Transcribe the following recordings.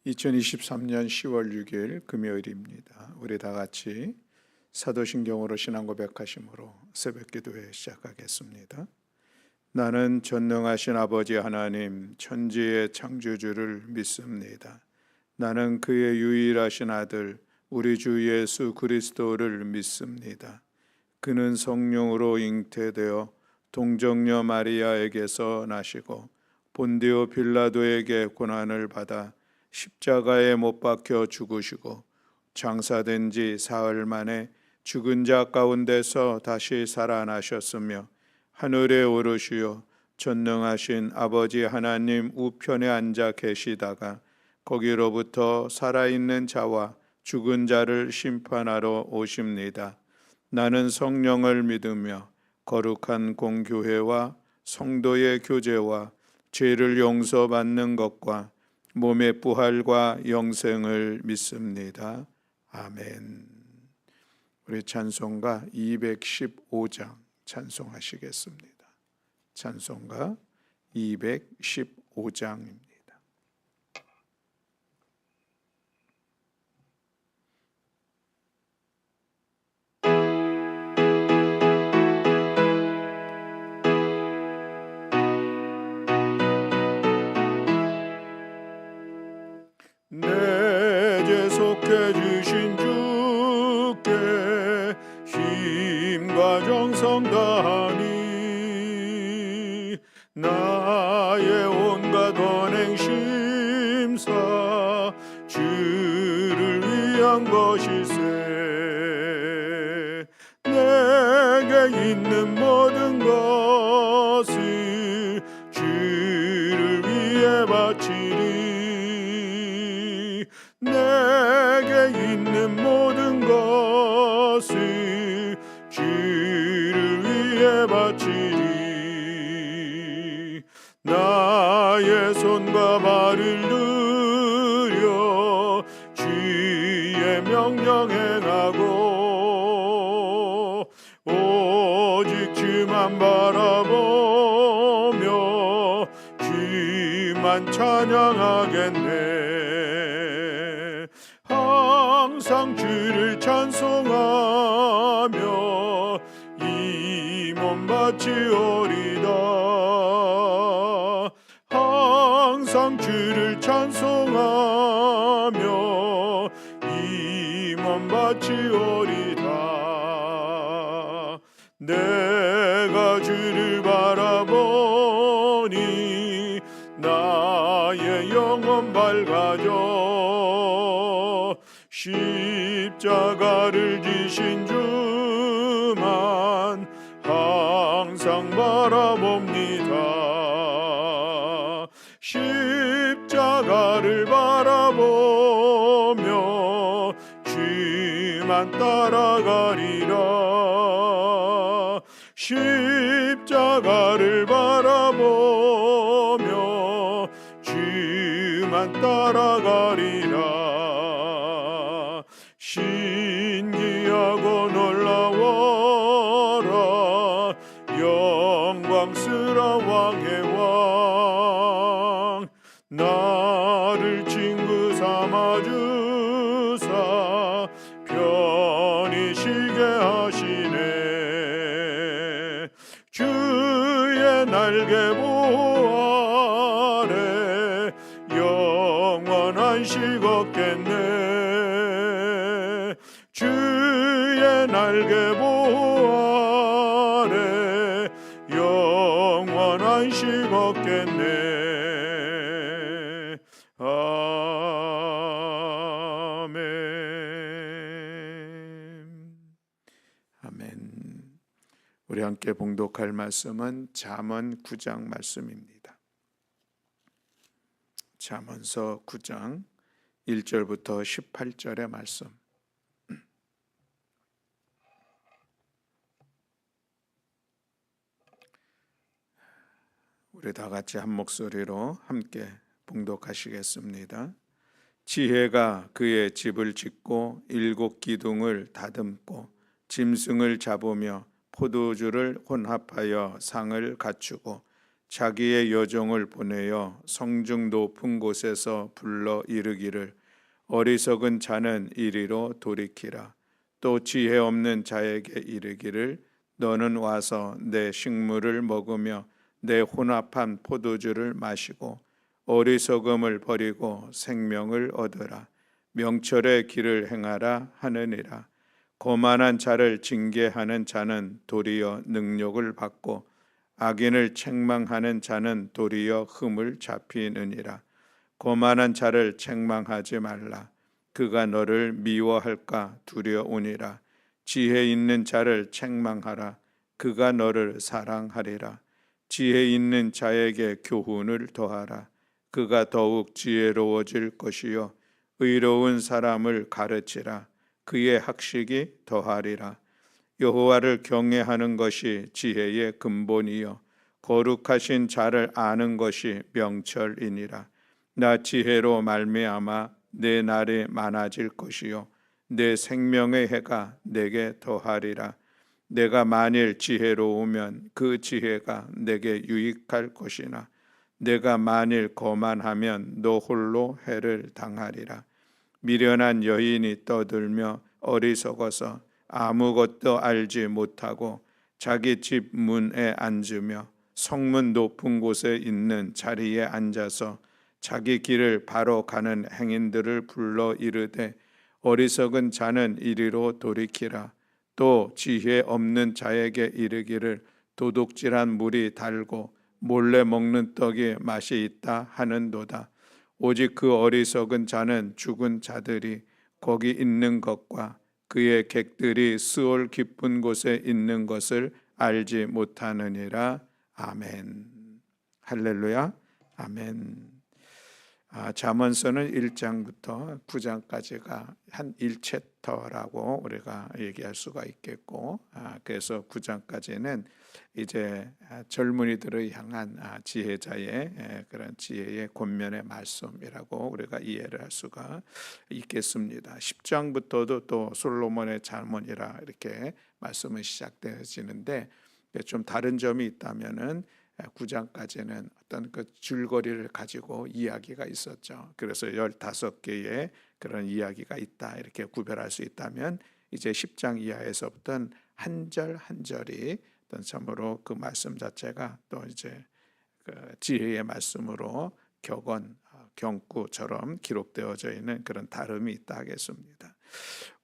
2023년 10월 6일 금요일입니다. 우리 다 같이 사도신경으로 신앙 고백하심으로 새벽 기도회 시작하겠습니다. 나는 전능하신 아버지 하나님 천지의 창조주를 믿습니다. 나는 그의 유일하신 아들 우리 주 예수 그리스도를 믿습니다. 그는 성령으로 잉태되어 동정녀 마리아에게서 나시고 본디오 빌라도에게 고난을 받아 십자가에 못 박혀 죽으시고 장사된 지 사흘 만에 죽은 자 가운데서 다시 살아나셨으며 하늘에 오르시어 전능하신 아버지 하나님 우편에 앉아 계시다가 거기로부터 살아있는 자와 죽은 자를 심판하러 오십니다. 나는 성령을 믿으며 거룩한 공교회와 성도의 교제와 죄를 용서받는 것과 몸의 부활과 영생을 믿습니다. 아멘. 우리 찬송가 215장 찬송하시겠습니다. 찬송가 215장입니다. 내 죄 속해 주신 주께 힘과 정성 다하니 나의 온갖 언행 심사 주를 위한 것일세. 내게 있는 모든 것을 주를 위해 바치리. 내게 있는 모든 것을 주를 위해 바치리. 나의 손과 발을 들여 주의 명령 행하고 오직 주만 바라보며 주만 찬양하겠네. 항상 주를 찬송하며 이 몸 바치오리다. 항상 주를 찬송하며 이 몸 바치오리다. 내가 주를 바라보니 나의 영혼 밝아져. 십자가를 지신 주만 항상 바라봅니다. 십자가를 바라보며 주만 따라가리라. 십자가를 바라보며 주만 따라가리라. 신기하고 놀라워라 영광스러운 왕의 왕. 나를 친구 삼아 주사 편히 쉬게 하시네. 주의 날개 보호 아래 영원한 식 얻겠네. 주의 날개 보호 아래 영원한 식 얻겠네. 아멘. 아멘. 우리 함께 봉독할 말씀은 잠언 9장 말씀입니다. 잠언서 9장 1절부터 18절의 말씀. 우리 다 같이 한 목소리로 함께 봉독하시겠습니다. 지혜가 그의 집을 짓고 7 기둥을 다듬고 짐승을 잡으며 포도주를 혼합하여 상을 갖추고 자기의 여종을 보내어 성중 높은 곳에서 불러 이르기를 어리석은 자는 이리로 돌이키라. 또 지혜 없는 자에게 이르기를 너는 와서 내 식물을 먹으며 내 혼합한 포도주를 마시고 어리석음을 버리고 생명을 얻으라. 명철의 길을 행하라 하느니라. 거만한 자를 징계하는 자는 도리어 능력을 받고 악인을 책망하는 자는 도리어 흠을 잡히느니라. 거만한 자를 책망하지 말라. 그가 너를 미워할까 두려우니라. 지혜 있는 자를 책망하라. 그가 너를 사랑하리라. 지혜 있는 자에게 교훈을 더하라. 그가 더욱 지혜로워질 것이요 의로운 사람을 가르치라. 그의 학식이 더하리라. 여호와를 경외하는 것이 지혜의 근본이요 거룩하신 자를 아는 것이 명철이니라. 나 지혜로 말미암아 내 날이 많아질 것이요 내 생명의 해가 내게 더하리라. 내가 만일 지혜로우면 그 지혜가 내게 유익할 것이나 내가 만일 거만하면 너 홀로 해를 당하리라. 미련한 여인이 떠들며 어리석어서 아무것도 알지 못하고 자기 집 문에 앉으며 성문 높은 곳에 있는 자리에 앉아서 자기 길을 바로 가는 행인들을 불러 이르되 어리석은 자는 이리로 돌이키라. 또 지혜 없는 자에게 이르기를 도둑질한 물이 달고 몰래 먹는 떡이 맛이 있다 하는도다. 오직 그 어리석은 자는 죽은 자들이 거기 있는 것과 그의 객들이 스올 깊은 곳에 있는 것을 알지 못하느니라. 아멘. 할렐루야. 아멘. 잠언서는 1장부터 9장까지가 한 1챕터라고 우리가 얘기할 수가 있겠고, 그래서 9장까지는 이제 젊은이들을 향한 지혜자의 그런 지혜의 권면의 말씀이라고 우리가 이해를 할 수가 있겠습니다. 10장부터도 또 솔로몬의 잠언이라 이렇게 말씀이 시작되어지는데 좀 다른 점이 있다면은 9장까지는 어떤 그 줄거리를 가지고 이야기가 있었죠. 그래서 15개의 그런 이야기가 있다 이렇게 구별할 수 있다면 이제 10장 이하에서부터는 한 절 한 절이 어떤 참으로 그 말씀 자체가 또 이제 그 지혜의 말씀으로 격언, 경구처럼 기록되어져 있는 그런 다름이 있다 하겠습니다.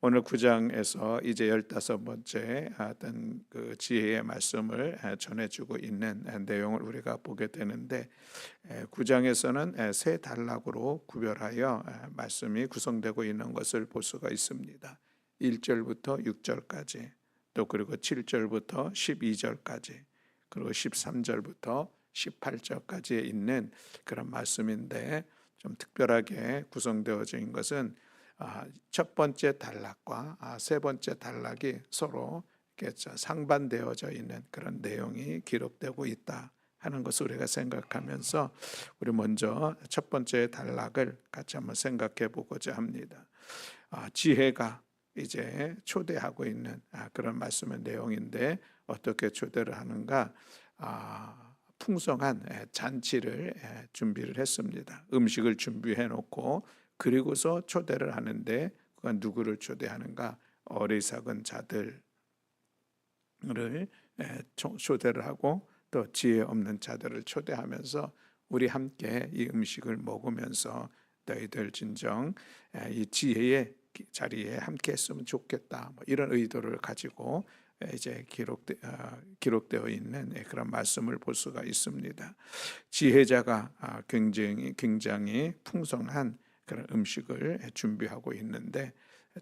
오늘 9장에서 이제 15번째 어떤 그 지혜의 말씀을 전해주고 있는 내용을 우리가 보게 되는데 9장에서는 세 단락으로 구별하여 말씀이 구성되고 있는 것을 볼 수가 있습니다. 1절부터 6절까지 또 그리고 7절부터 12절까지 그리고 13절부터 18절까지에 있는 그런 말씀인데 좀 특별하게 구성되어져 있는 것은 첫 번째 단락과 세 번째 단락이 서로 상반되어져 있는 그런 내용이 기록되고 있다 하는 것을 우리가 생각하면서 우리 먼저 첫 번째 단락을 같이 한번 생각해 보고자 합니다. 지혜가 이제 초대하고 있는 그런 말씀의 내용인데 어떻게 초대를 하는가? 풍성한 잔치를 준비를 했습니다. 음식을 준비해 놓고 그리고서 초대를 하는데 그가 누구를 초대하는가? 어리석은 자들을 초대를 하고 또 지혜 없는 자들을 초대하면서 우리 함께 이 음식을 먹으면서 너희들 진정 이 지혜의 자리에 함께 했으면 좋겠다. 이런 의도를 가지고 이제 기록되어 있는 그런 말씀을 볼 수가 있습니다. 지혜자가 굉장히 풍성한 그런 음식을 준비하고 있는데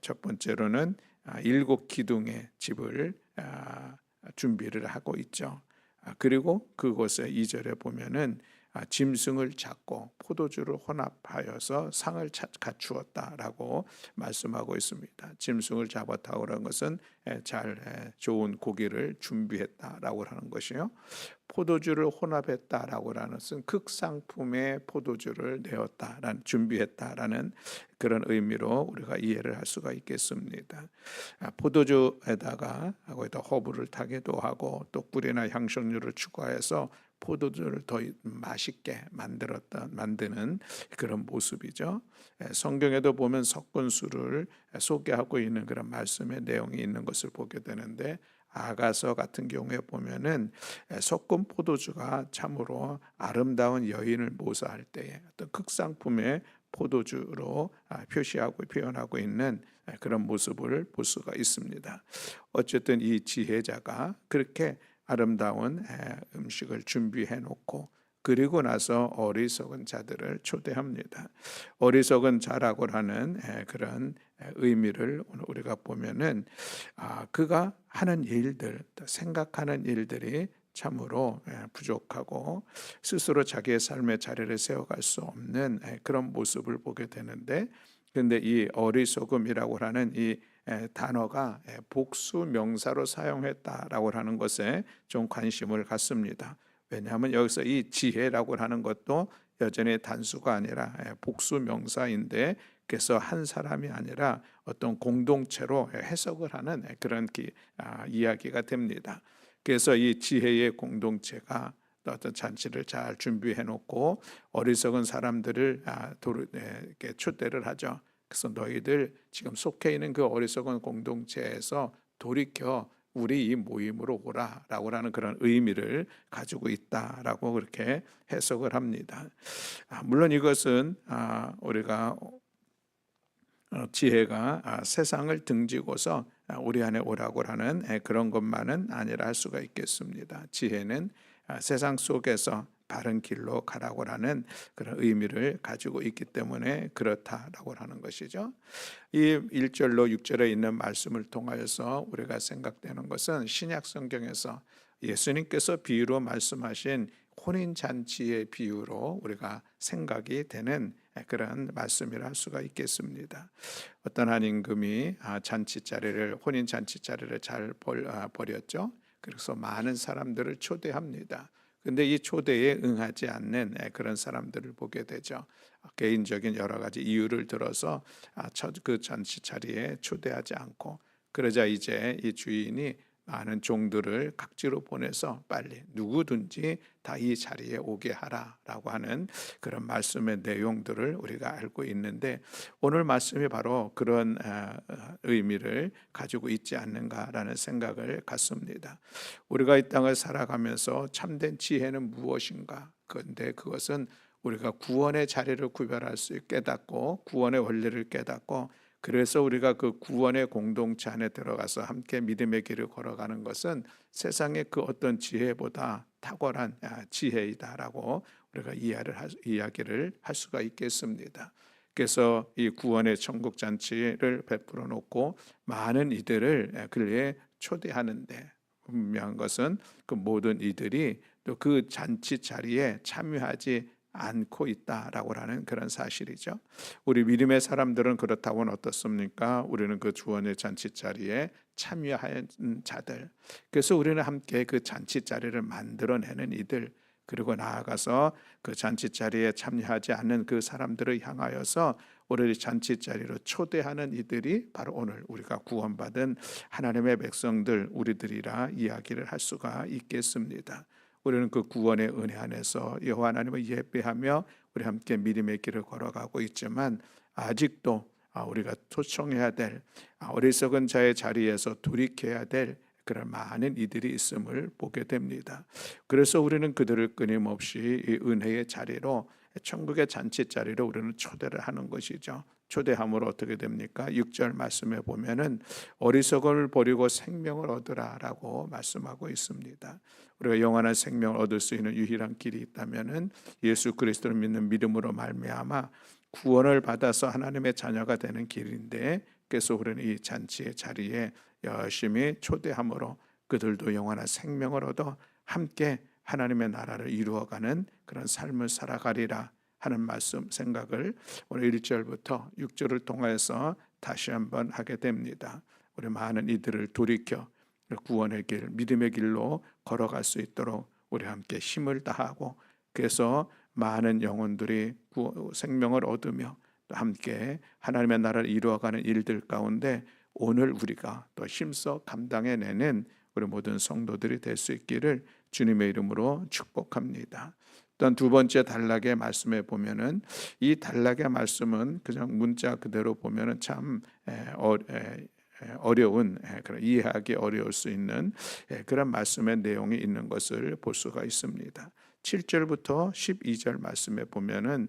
첫 번째로는 7 기둥의 집을 준비를 하고 있죠. 그리고 그곳에 2절에 보면은 짐승을 잡고 포도주를 혼합하여서 상을 갖추었다라고 말씀하고 있습니다. 짐승을 잡았다고 하는 것은 좋은 고기를 준비했다라고 하는 것이요. 포도주를 혼합했다라고 하는 것은 극상품의 포도주를 내었다라는 준비했다라는 그런 의미로 우리가 이해를 할 수가 있겠습니다. 포도주에다가 거기다 허브를 타기도 하고 또 꿀이나 향신료를 추가해서 포도주를 더 맛있게 만드는 그런 모습이죠. 성경에도 보면 섞은 술을 소개하고 있는 그런 말씀의 내용이 있는 것을 보게 되는데, 아가서 같은 경우에 보면은 섞은 포도주가 참으로 아름다운 여인을 묘사할 때에 어떤 극상품의 포도주로 표시하고 표현하고 있는 그런 모습을 볼 수가 있습니다. 어쨌든 이 지혜자가 그렇게 아름다운 음식을 준비해 놓고 그리고 나서 어리석은 자들을 초대합니다. 어리석은 자라고 하는 그런 의미를 오늘 우리가 보면은 그가 하는 일들, 생각하는 일들이 참으로 부족하고 스스로 자기의 삶의 자리를 세워갈 수 없는 그런 모습을 보게 되는데, 그런데 이 어리석음이라고 하는 이 단어가 복수 명사로 사용했다라고 하는 것에 좀 관심을 갖습니다. 왜냐하면 여기서 이 지혜라고 하는 것도 여전히 단수가 아니라 복수 명사인데, 그래서 한 사람이 아니라 어떤 공동체로 해석을 하는 그런 이야기가 됩니다. 그래서 이 지혜의 공동체가 어떤 잔치를 잘 준비해 놓고 어리석은 사람들을 초대를 하죠. 그래서 너희들 지금 속해 있는 그 어리석은 공동체에서 돌이켜 우리 이 모임으로 오라라고 하는 그런 의미를 가지고 있다라고 그렇게 해석을 합니다. 물론 이것은 우리가 지혜가 세상을 등지고서 우리 안에 오라고 하는 그런 것만은 아니라 할 수가 있겠습니다. 지혜는 세상 속에서 바른 길로 가라고 하는 그런 의미를 가지고 있기 때문에 그렇다라고 하는 것이죠. 이 1절로 6절에 있는 말씀을 통하여서 우리가 생각되는 것은 신약 성경에서 예수님께서 비유로 말씀하신 혼인잔치의 비유로 우리가 생각이 되는 그런 말씀이라 할 수가 있겠습니다. 어떤 한 임금이 혼인 잔치 자리를 잘 벌였죠. 그래서 많은 사람들을 초대합니다. 근데 이 초대에 응하지 않는 그런 사람들을 보게 되죠. 개인적인 여러 가지 이유를 들어서 그 잔치 자리에 초대하지 않고, 그러자 이제 이 주인이 많은 종들을 각지로 보내서 빨리 누구든지 다 이 자리에 오게 하라라고 하는 그런 말씀의 내용들을 우리가 알고 있는데, 오늘 말씀이 바로 그런 의미를 가지고 있지 않는가라는 생각을 갖습니다. 우리가 이 땅을 살아가면서 참된 지혜는 무엇인가? 그런데 그것은 우리가 구원의 자리를 구별할 수 깨닫고 구원의 원리를 깨닫고, 그래서 우리가 그 구원의 공동체 안에 들어가서 함께 믿음의 길을 걸어가는 것은 세상의 그 어떤 지혜보다 탁월한 지혜이다라고 우리가 이야기를 할 수가 있겠습니다. 그래서 이 구원의 천국 잔치를 베풀어 놓고 많은 이들을 그에 초대하는데, 분명한 것은 그 모든 이들이 또 그 잔치 자리에 참여하지 않고 있다라고 하는 그런 사실이죠. 우리 믿음의 사람들은 그렇다고는 어떻습니까? 우리는 그 구원의 잔치 자리에 참여한 자들. 그래서 우리는 함께 그 잔치 자리를 만들어내는 이들, 그리고 나아가서 그 잔치 자리에 참여하지 않는 그 사람들을 향하여서 우리 잔치 자리로 초대하는 이들이 바로 오늘 우리가 구원받은 하나님의 백성들, 우리들이라 이야기를 할 수가 있겠습니다. 우리는 그 구원의 은혜 안에서 여호와 하나님을 예배하며 우리 함께 믿음의 길을 걸어가고 있지만, 아직도 우리가 초청해야 될 어리석은 자의 자리에서 돌이켜야 될 그런 많은 이들이 있음을 보게 됩니다. 그래서 우리는 그들을 끊임없이 이 은혜의 자리로, 천국의 잔치 자리로 우리는 초대를 하는 것이죠. 초대함으로 어떻게 됩니까? 6절 말씀에 보면은 어리석음을 버리고 생명을 얻으라라고 말씀하고 있습니다. 우리가 영원한 생명을 얻을 수 있는 유일한 길이 있다면은 예수 그리스도를 믿는 믿음으로 말미암아 구원을 받아서 하나님의 자녀가 되는 길인데, 그래서 우리는 이 잔치의 자리에 열심히 초대함으로 그들도 영원한 생명을 얻어 함께 하나님의 나라를 이루어가는 그런 삶을 살아가리라 하는 말씀 생각을 오늘 1절부터 6절을 통해서 다시 한번 하게 됩니다. 우리 많은 이들을 돌이켜 구원의 길, 믿음의 길로 걸어갈 수 있도록 우리 함께 힘을 다하고, 그래서 많은 영혼들이 생명을 얻으며 또 함께 하나님의 나라를 이루어가는 일들 가운데 오늘 우리가 또 힘써 감당해내는 우리 모든 성도들이 될 수 있기를 주님의 이름으로 축복합니다. 또한 두 번째 단락의 말씀에 보면은 이 단락의 말씀은 그냥 문자 그대로 보면은 참 어려운 그런 이해하기 어려울 수 있는 그런 말씀의 내용이 있는 것을 볼 수가 있습니다. 7절부터 12절 말씀에 보면은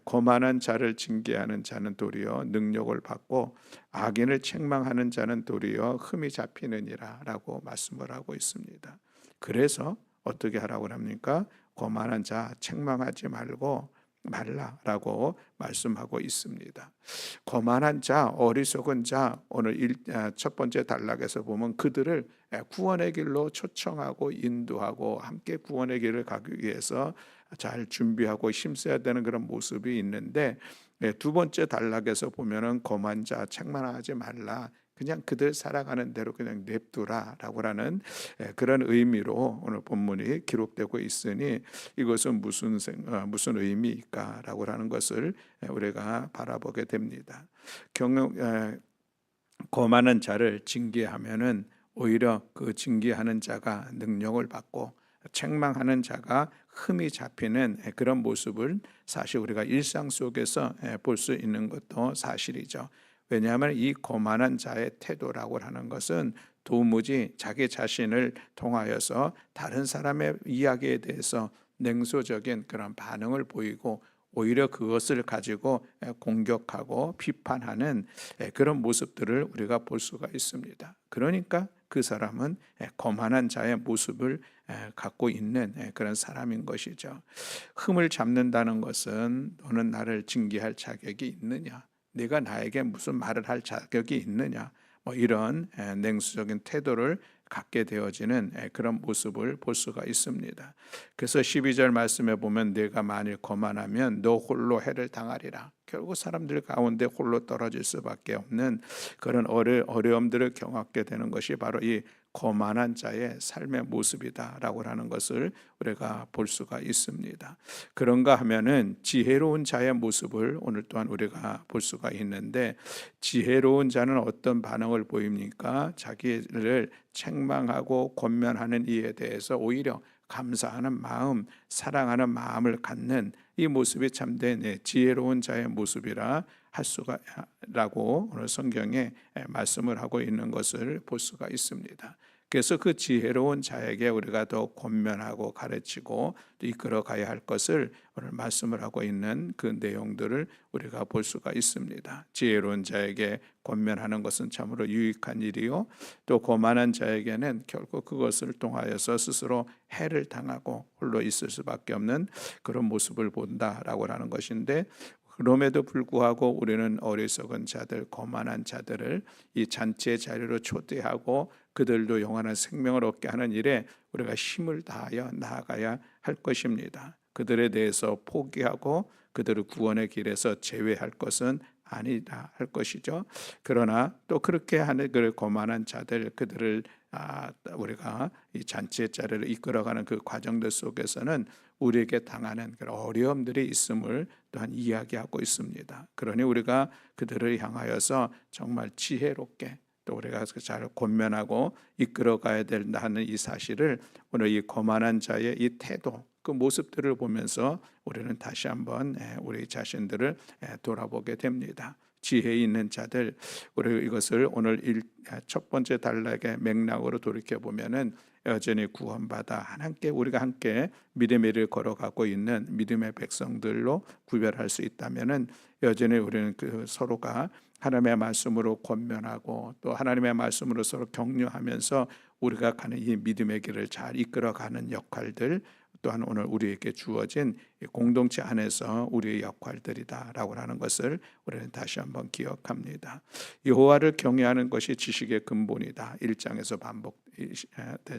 거만한 자를 징계하는 자는 도리어 능력을 받고 악인을 책망하는 자는 도리어 흠이 잡히느니라라고 말씀을 하고 있습니다. 그래서 어떻게 하라고 합니까? 거만한 자 책망하지 말라라고 말씀하고 있습니다. 거만한 자, 어리석은 자, 오늘 첫 번째 단락에서 보면 그들을 구원의 길로 초청하고 인도하고 함께 구원의 길을 가기 위해서 잘 준비하고 힘써야 되는 그런 모습이 있는데, 두 번째 단락에서 보면은 거만한 자 책망하지 말라, 그냥 그들 살아가는 대로 그냥 냅두라라고 하는 그런 의미로 오늘 본문이 기록되고 있으니 이것은 무슨 의미일까라고 하는 것을 우리가 바라보게 됩니다. 거만한 자를 징계하면은 오히려 그 징계하는 자가 능력을 받고 책망하는 자가 흠이 잡히는 그런 모습을 사실 우리가 일상 속에서 볼 수 있는 것도 사실이죠. 왜냐하면 이 거만한 자의 태도라고 하는 것은 도무지 자기 자신을 통하여서 다른 사람의 이야기에 대해서 냉소적인 그런 반응을 보이고 오히려 그것을 가지고 공격하고 비판하는 그런 모습들을 우리가 볼 수가 있습니다. 그러니까 그 사람은 거만한 자의 모습을 갖고 있는 그런 사람인 것이죠. 흠을 잡는다는 것은 너는 나를 징계할 자격이 있느냐, 네가 나에게 무슨 말을 할 자격이 있느냐, 이런 냉수적인 태도를 갖게 되어지는 그런 모습을 볼 수가 있습니다. 그래서 12절 말씀에 보면 네가 만일 거만하면 너 홀로 해를 당하리라. 결국 사람들 가운데 홀로 떨어질 수밖에 없는 그런 어려움들을 경험하게 되는 것이 바로 이 거만한 자의 삶의 모습이다라고 하는 것을 우리가 볼 수가 있습니다. 그런가 하면은 지혜로운 자의 모습을 오늘 또한 우리가 볼 수가 있는데, 지혜로운 자는 어떤 반응을 보입니까? 자기를 책망하고 권면하는 이에 대해서 오히려 감사하는 마음, 사랑하는 마음을 갖는 이 모습이 참된 지혜로운 자의 모습이라 할 수가 라고 오늘 성경에 말씀을 하고 있는 것을 볼 수가 있습니다. 그래서 그 지혜로운 자에게 우리가 더 권면하고 가르치고 또 이끌어 가야 할 것을 오늘 말씀을 하고 있는 그 내용들을 우리가 볼 수가 있습니다. 지혜로운 자에게 권면하는 것은 참으로 유익한 일이요, 또 거만한 자에게는 결국 그것을 통하여서 스스로 해를 당하고 홀로 있을 수밖에 없는 그런 모습을 본다라고 하는 것인데, 그럼에도 불구하고 우리는 어리석은 자들, 거만한 자들을 이 잔치의 자리로 초대하고 그들도 영원한 생명을 얻게 하는 일에 우리가 힘을 다하여 나아가야 할 것입니다. 그들에 대해서 포기하고 그들을 구원의 길에서 제외할 것은 아니다 할 것이죠. 그러나 또 그렇게 하는 그 거만한 자들, 그들을 우리가 이 잔치의 자리를 이끌어가는 그 과정들 속에서는 우리에게 당하는 그런 어려움들이 있음을 또한 이야기하고 있습니다. 그러니 우리가 그들을 향하여서 정말 지혜롭게 또 우리가 잘 권면하고 이끌어가야 된다는 이 사실을 오늘 이 거만한 자의 이 태도, 그 모습들을 보면서 우리는 다시 한번 우리 자신들을 돌아보게 됩니다. 지혜 있는 자들, 우리 이것을 오늘 첫 번째 단락의 맥락으로 돌이켜 보면은 여전히 구원받아 하나님께 우리가 함께 믿음의 길을 걸어가고 있는 믿음의 백성들로 구별할 수 있다면은 여전히 우리는 그 서로가 하나님의 말씀으로 권면하고 또 하나님의 말씀으로 서로 격려하면서 우리가 가는 이 믿음의 길을 잘 이끌어가는 역할들, 또한 오늘 우리에게 주어진 공동체 안에서 우리의 역할들이다라고 하는 것을 우리는 다시 한번 기억합니다. 여호와를 경외하는 것이 지식의 근본이다. 1장에서 반복된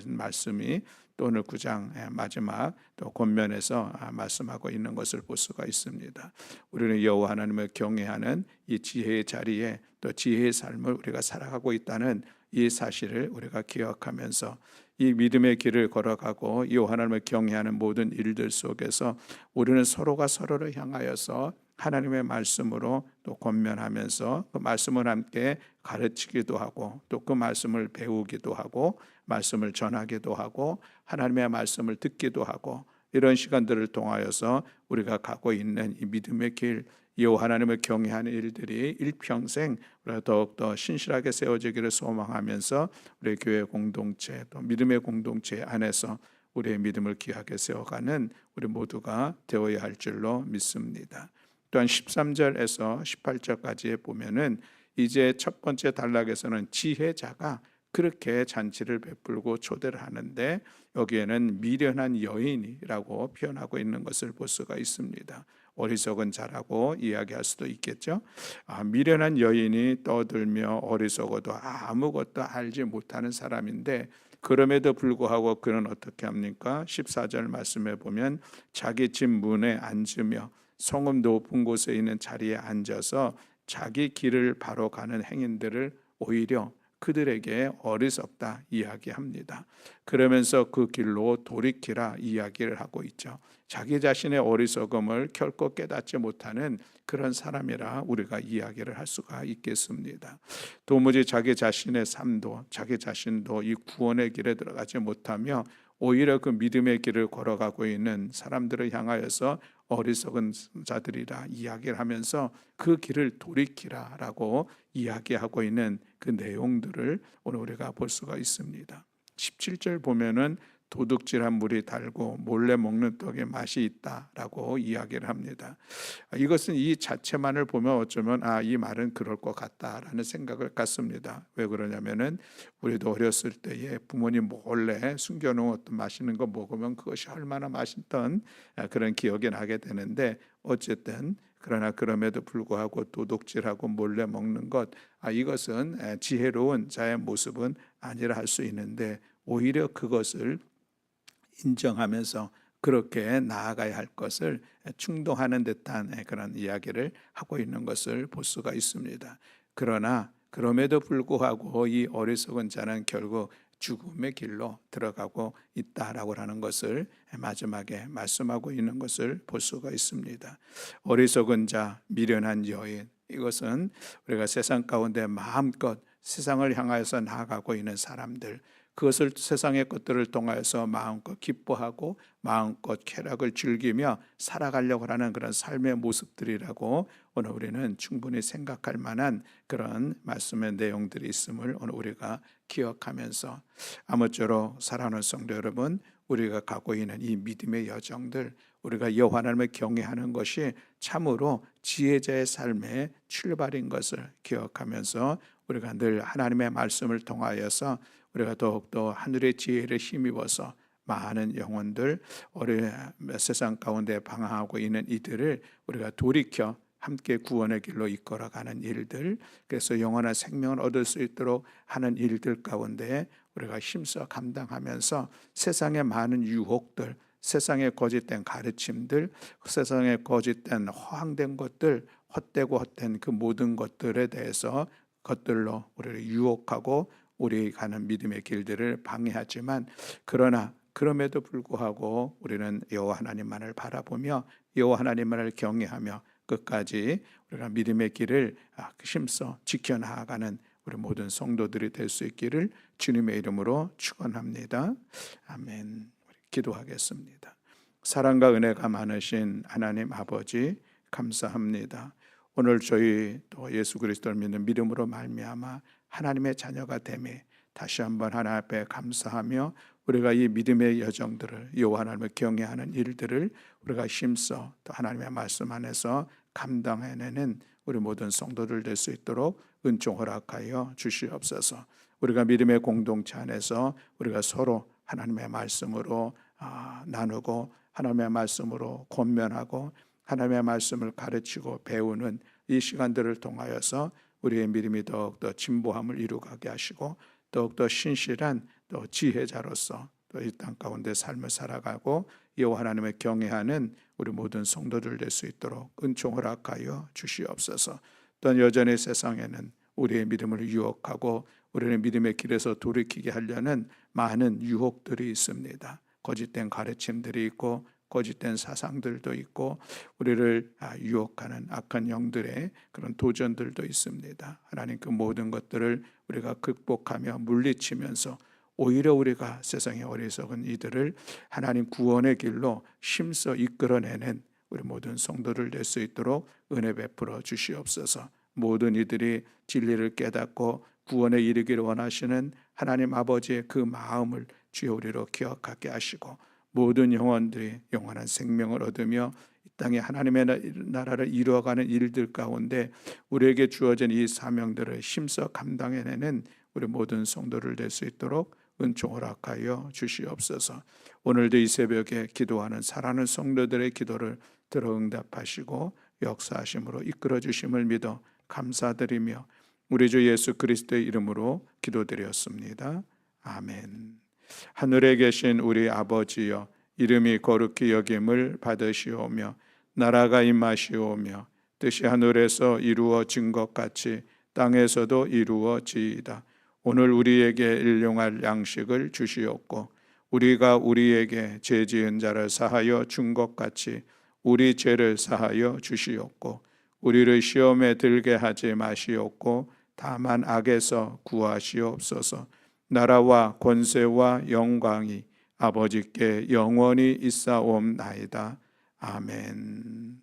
말씀이 또 오늘 9장 마지막 또 권면에서 말씀하고 있는 것을 볼 수가 있습니다. 우리는 여호와 하나님을 경외하는 이 지혜의 자리에 또 지혜의 삶을 우리가 살아가고 있다는 이 사실을 우리가 기억하면서 이 믿음의 길을 걸어가고 이 하나님을 경외하는 모든 일들 속에서 우리는 서로가 서로를 향하여서 하나님의 말씀으로 또 권면하면서 그 말씀을 함께 가르치기도 하고 또 그 말씀을 배우기도 하고 말씀을 전하기도 하고 하나님의 말씀을 듣기도 하고 이런 시간들을 통하여서 우리가 가고 있는 이 믿음의 길, 여호와 하나님을 경외하는 일들이 일평생 우리가 더욱더 신실하게 세워지기를 소망하면서 우리 교회 공동체 또 믿음의 공동체 안에서 우리의 믿음을 귀하게 세워가는 우리 모두가 되어야 할 줄로 믿습니다. 또한 13절에서 18절까지에 보면은 이제 첫 번째 단락에서는 지혜자가 그렇게 잔치를 베풀고 초대를 하는데 여기에는 미련한 여인이라고 표현하고 있는 것을 볼 수가 있습니다. 어리석은 자라고 이야기할 수도 있겠죠. 미련한 여인이 떠들며 어리석어도 아무것도 알지 못하는 사람인데 그럼에도 불구하고 그는 어떻게 합니까? 14절 말씀에 보면 자기 집 문에 앉으며 성읍 높은 곳에 있는 자리에 앉아서 자기 길을 바로 가는 행인들을 오히려 그들에게 어리석다 이야기합니다. 그러면서 그 길로 돌이키라 이야기를 하고 있죠. 자기 자신의 어리석음을 결코 깨닫지 못하는 그런 사람이라 우리가 이야기를 할 수가 있겠습니다. 도무지 자기 자신의 삶도 자기 자신도 이 구원의 길에 들어가지 못하며 오히려 그 믿음의 길을 걸어가고 있는 사람들을 향하여서 어리석은 자들이라 이야기를 하면서 그 길을 돌이키라라고 이야기하고 있는 그 내용들을 오늘 우리가 볼 수가 있습니다. 17절 보면은 도둑질한 물이 달고 몰래 먹는 떡에 맛이 있다라고 이야기를 합니다. 이것은 이 자체만을 보면 어쩌면 이 말은 그럴 것 같다라는 생각을 갖습니다. 왜 그러냐면은 우리도 어렸을 때에 부모님 몰래 숨겨놓은 어떤 맛있는 거 먹으면 그것이 얼마나 맛있던 그런 기억이 나게 되는데 어쨌든 그러나 그럼에도 불구하고 도둑질하고 몰래 먹는 것 이것은 지혜로운 자의 모습은 아니라 할 수 있는데 오히려 그것을 인정하면서 그렇게 나아가야 할 것을 충동하는 듯한 그런 이야기를 하고 있는 것을 볼 수가 있습니다. 그러나 그럼에도 불구하고 이 어리석은 자는 결국 죽음의 길로 들어가고 있다라고 하는 것을 마지막에 말씀하고 있는 것을 볼 수가 있습니다. 어리석은 자, 미련한 여인, 이것은 우리가 세상 가운데 마음껏 세상을 향하여서 나아가고 있는 사람들, 그것을 세상의 것들을 통하여서 마음껏 기뻐하고 마음껏 쾌락을 즐기며 살아가려고 하는 그런 삶의 모습들이라고 오늘 우리는 충분히 생각할 만한 그런 말씀의 내용들이 있음을 오늘 우리가 기억하면서 아무쪼록 사랑하는 성도 여러분, 우리가 가고 있는 이 믿음의 여정들, 우리가 여호와 하나님을 경외하는 것이 참으로 지혜자의 삶의 출발인 것을 기억하면서 우리가 늘 하나님의 말씀을 통하여서 우리가 더욱더 하늘의 지혜를 힘입어서 많은 영혼들 세상 가운데 방황하고 있는 이들을 우리가 돌이켜 함께 구원의 길로 이끌어가는 일들, 그래서 영원한 생명을 얻을 수 있도록 하는 일들 가운데 우리가 힘써 감당하면서 세상의 많은 유혹들, 세상의 거짓된 가르침들, 세상의 거짓된 허황된 것들, 헛되고 헛된 그 모든 것들에 대해서 것들로 우리를 유혹하고 우리 가는 믿음의 길들을 방해하지만 그러나 그럼에도 불구하고 우리는 여호와 하나님만을 바라보며 여호와 하나님만을 경외하며 끝까지 우리가 믿음의 길을 힘써 지켜나가는 우리 모든 성도들이 될 수 있기를 주님의 이름으로 축원합니다. 아멘. 기도하겠습니다. 사랑과 은혜가 많으신 하나님 아버지 감사합니다. 오늘 저희 또 예수 그리스도를 믿는 믿음으로 말미암아 하나님의 자녀가 됨에 다시 한번 하나님 앞에 감사하며 우리가 이 믿음의 여정들을 여호와 하나님을 경외하는 일들을 우리가 힘써 또 하나님의 말씀 안에서 감당해내는 우리 모든 성도들 될 수 있도록 은총 허락하여 주시옵소서. 우리가 믿음의 공동체 안에서 우리가 서로 하나님의 말씀으로 나누고 하나님의 말씀으로 권면하고 하나님의 말씀을 가르치고 배우는 이 시간들을 통하여서 우리의 믿음이 더욱더 진보함을 이루게 하시고 더욱더 신실한 또 지혜자로서 또 이 땅 가운데 삶을 살아가고 여호와 하나님을 경외하는 우리 모든 성도들 될 수 있도록 은총 허락하여 주시옵소서. 또한 여전히 세상에는 우리의 믿음을 유혹하고 우리는 믿음의 길에서 돌이키게 하려는 많은 유혹들이 있습니다. 거짓된 가르침들이 있고 거짓된 사상들도 있고 우리를 유혹하는 악한 영들의 그런 도전들도 있습니다. 하나님 그 모든 것들을 우리가 극복하며 물리치면서 오히려 우리가 세상의 어리석은 이들을 하나님 구원의 길로 힘써 이끌어내는 우리 모든 성도를 될 수 있도록 은혜 베풀어 주시옵소서. 모든 이들이 진리를 깨닫고 구원에 이르기를 원하시는 하나님 아버지의 그 마음을 주여 우리로 기억하게 하시고 모든 영혼들이 영원한 생명을 얻으며 이 땅에 하나님의 나라를 이루어가는 일들 가운데 우리에게 주어진 이 사명들을 힘써 감당해내는 우리 모든 성도를 될 수 있도록 은총 허락하여 주시옵소서. 오늘도 이 새벽에 기도하는 사랑하는 성도들의 기도를 들어 응답하시고 역사하심으로 이끌어 주심을 믿어 감사드리며 우리 주 예수 그리스도의 이름으로 기도드렸습니다. 아멘. 하늘에 계신 우리 아버지여, 이름이 거룩히 여김을 받으시오며 나라가 임하시오며 뜻이 하늘에서 이루어진 것 같이 땅에서도 이루어지이다. 오늘 우리에게 일용할 양식을 주시옵고 우리가 우리에게 죄 지은 자를 사하여 준 것 같이 우리 죄를 사하여 주시옵고 우리를 시험에 들게 하지 마시옵고 다만 악에서 구하시옵소서. 나라와 권세와 영광이 아버지께 영원히 있사옵나이다. 아멘.